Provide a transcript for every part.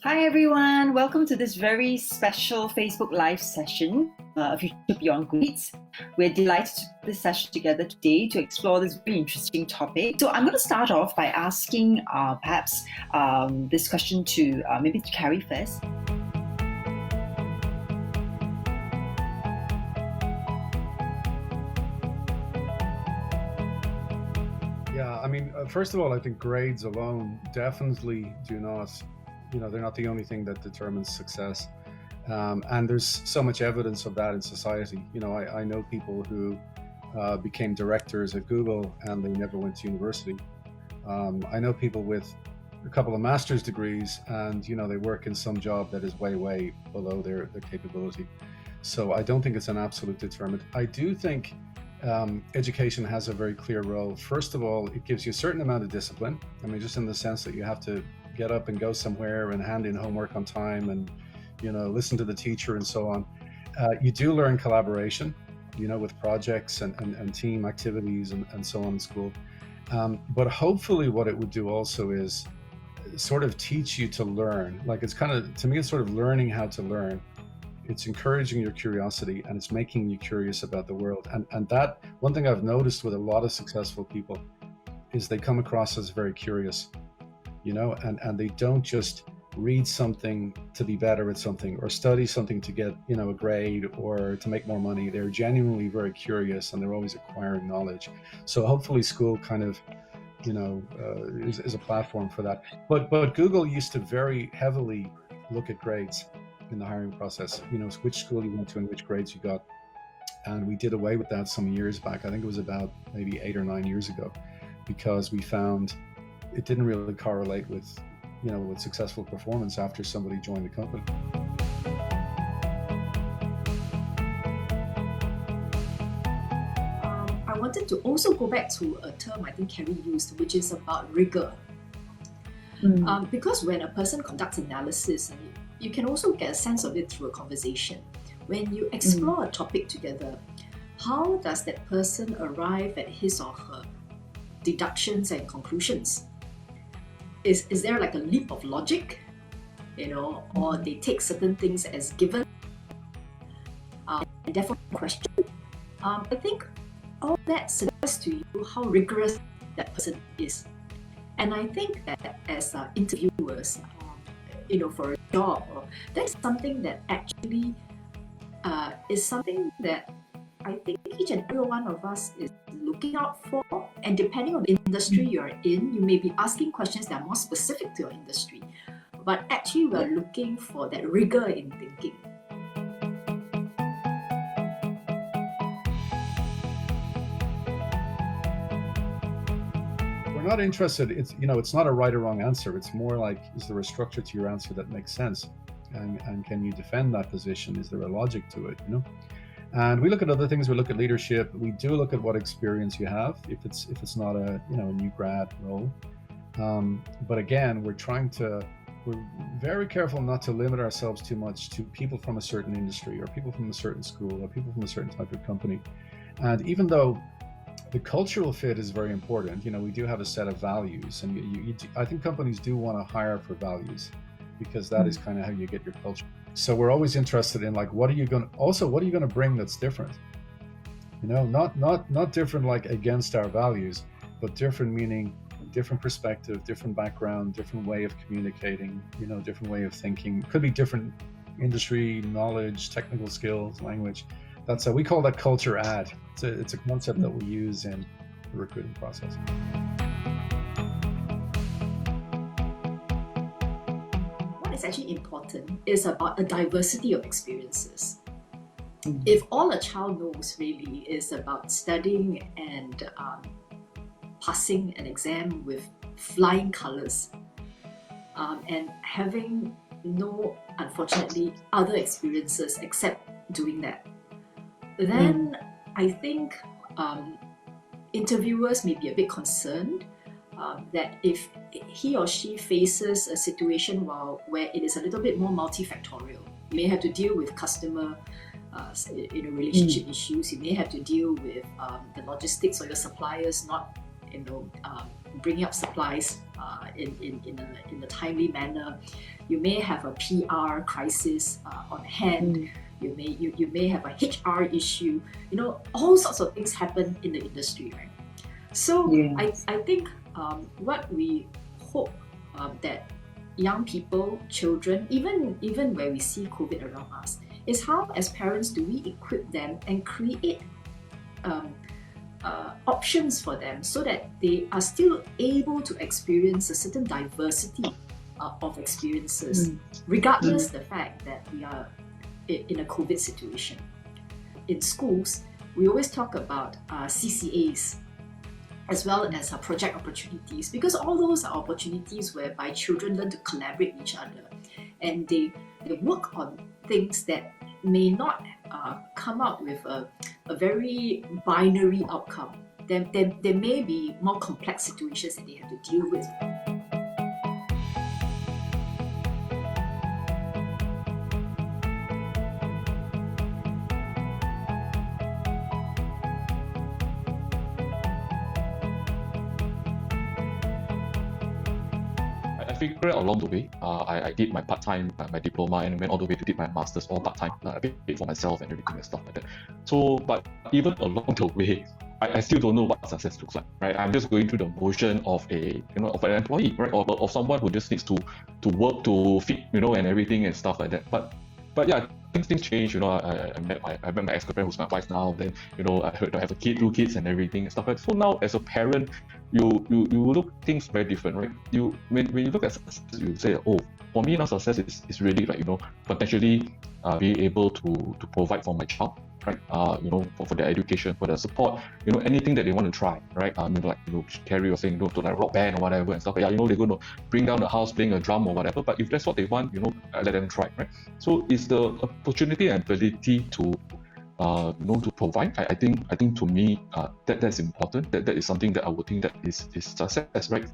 Hi everyone, welcome to this very special Facebook Live session of Future Beyond Grades. We're delighted to put this session together today to explore this very interesting topic. So I'm going to start off by asking perhaps this question to maybe to Carrie first. Yeah, I mean, first of all, I think grades alone definitely do not, they're not the only thing that determines success. And there's so much evidence of that in society. I know people who became directors at Google and they never went to university. I know people with a couple of master's degrees and, they work in some job that is way, way below their capability. So I don't think it's an absolute determinant. I do think education has a very clear role. First of all, it gives you a certain amount of discipline. I mean, just in the sense that you have to get up and go somewhere and hand in homework on time and, listen to the teacher and so on. You do learn collaboration, with projects and team activities and so on in school. But hopefully what it would do also is sort of teach you to learn. Like to me, it's sort of learning how to learn. It's encouraging your curiosity and it's making you curious about the world. And that one thing I've noticed with a lot of successful people is they come across as very curious, and they don't just read something to be better at something or study something to get, a grade or to make more money. They're genuinely very curious and they're always acquiring knowledge. So hopefully school kind of, is a platform for that. But Google used to very heavily look at grades in the hiring process, which school you went to and which grades you got. And we did away with that some years back. I think it was about maybe 8 or 9 years ago, because we found it didn't really correlate with, with successful performance after somebody joined the company. I wanted to also go back to a term I think Carrie used, which is about rigor. Because when a person conducts analysis, you can also get a sense of it through a conversation. When you explore a topic together, how does that person arrive at his or her deductions and conclusions? Is there like a leap of logic, or they take certain things as given, and therefore question? I think all that suggests to you how rigorous that person is. And I think that as interviewers, for a job, that's something that actually is something that I think each and every one of us is looking out for. And depending on the industry you're in, you may be asking questions that are more specific to your industry. But actually, we're looking for that rigor in thinking. We're not interested, it's not a right or wrong answer. It's more like, is there a structure to your answer that makes sense? And can you defend that position? Is there a logic to it, And we look at other things. We look at leadership. We do look at what experience you have, if it's not a new grad role. But again, we're very careful not to limit ourselves too much to people from a certain industry or people from a certain school or people from a certain type of company. And even though the cultural fit is very important, we do have a set of values, and I think companies do want to hire for values, because that is kind of how you get your culture. So we're always interested in what are you going to bring that's different? Not different like against our values, but different meaning different perspective, different background, different way of communicating, different way of thinking. Could be different industry knowledge, technical skills, language. That's we call that culture add. It's a concept that we use in the recruiting process. What is actually important is about a diversity of experiences. If all a child knows really is about studying and passing an exam with flying colors, and having no, unfortunately, other experiences except doing that, then I think interviewers may be a bit concerned that if he or she faces a situation where it is a little bit more multifactorial, you may have to deal with customer relationship issues, you may have to deal with the logistics or your suppliers not bringing up supplies in a timely manner. You may have a PR crisis on hand. You may have a HR issue. All sorts of things happen in the industry, right? So I think what we hope that young people, children, even where we see COVID around us, is how as parents do we equip them and create options for them so that they are still able to experience a certain diversity of experiences, regardless the fact that we are in a COVID situation. In schools, we always talk about CCAs as well as project opportunities, because all those are opportunities whereby children learn to collaborate with each other and they work on things that may not come out with a very binary outcome. There may be more complex situations that they have to deal with. I figured out along the way. I did my part-time, my diploma, and went all the way to did my master's, all part-time. I paid for myself and everything and stuff like that. So, but even along the way, I still don't know what success looks like, right? I'm just going through the motion of an employee, right? Or of someone who just needs to work to fit, and everything and stuff like that. But yeah, things change. I met my ex-girlfriend, who's my wife now. Then I heard I have a kid, 2 kids, and everything and stuff like that. So now, as a parent, you look things very different, right? When you look at success, you say, oh, for me now success is really like potentially being able to provide for my child, right? For their education, for their support, anything that they want to try, right? Carrie was saying, to like rock band or whatever and stuff. But yeah, they're going to bring down the house playing a drum or whatever. But if that's what they want, let them try, right? So it's the opportunity and ability to to provide. I think to me that's important. That is something that I would think that is success, right?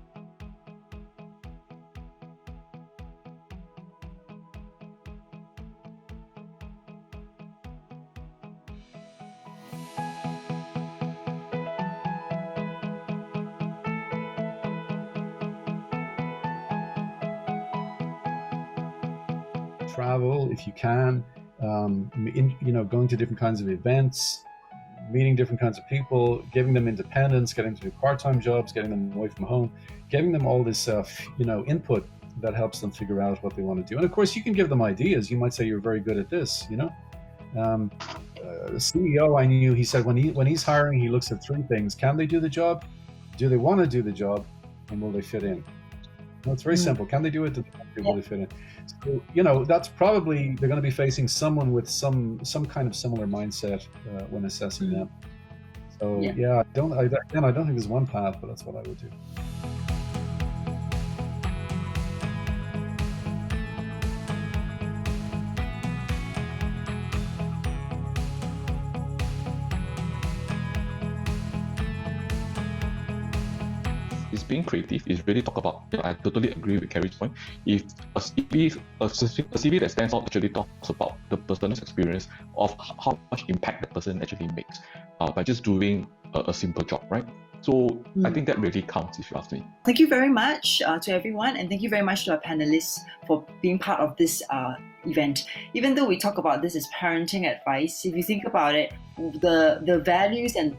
Travel if you can, going to different kinds of events, meeting different kinds of people, giving them independence, getting them to do part-time jobs, getting them away from home, giving them all this input that helps them figure out what they want to do. And of course, you can give them ideas. You might say you're very good at this. The CEO I knew, he said when he's hiring, he looks at 3 things: can they do the job, do they want to do the job, and will they fit in? It's very simple. Can they do it? Will they fit in? So, that's probably, they're going to be facing someone with some kind of similar mindset when assessing them. So I don't think there's one path, but that's what I would do. Is being creative, is really talk about, I totally agree with Carrie's point. If a CV that stands out actually talks about the person's experience of how much impact the person actually makes by just doing a simple job, right? So I think that really counts, if you ask me. Thank you very much to everyone, and thank you very much to our panelists for being part of this event. Even though we talk about this as parenting advice, if you think about it, the values and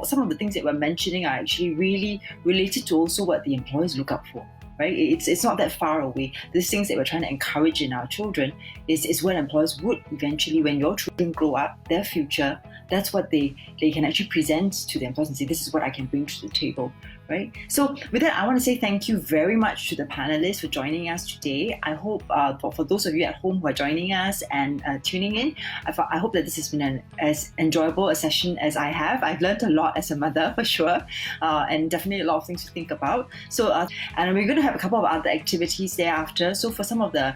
some of the things that we're mentioning are actually really related to also what the employers look out for. Right? It's not that far away. These things that we're trying to encourage in our children is what employers would eventually, when your children grow up, their future, that's what they can actually present to the employers and say, this is what I can bring to the table, right? So with that, I want to say thank you very much to the panelists for joining us today. I hope for those of you at home who are joining us and tuning in, I hope that this has been as enjoyable a session as I have. I've learned a lot as a mother, for sure, and definitely a lot of things to think about. So, and we're going to have a couple of other activities thereafter. So for some of the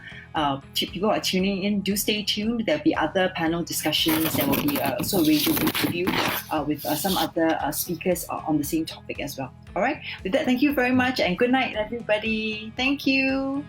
people who are tuning in, do stay tuned. There'll be other panel discussions. There will be also a radio interview with some other speakers on the same topic as well. All right. With that, thank you very much and good night, everybody. Thank you.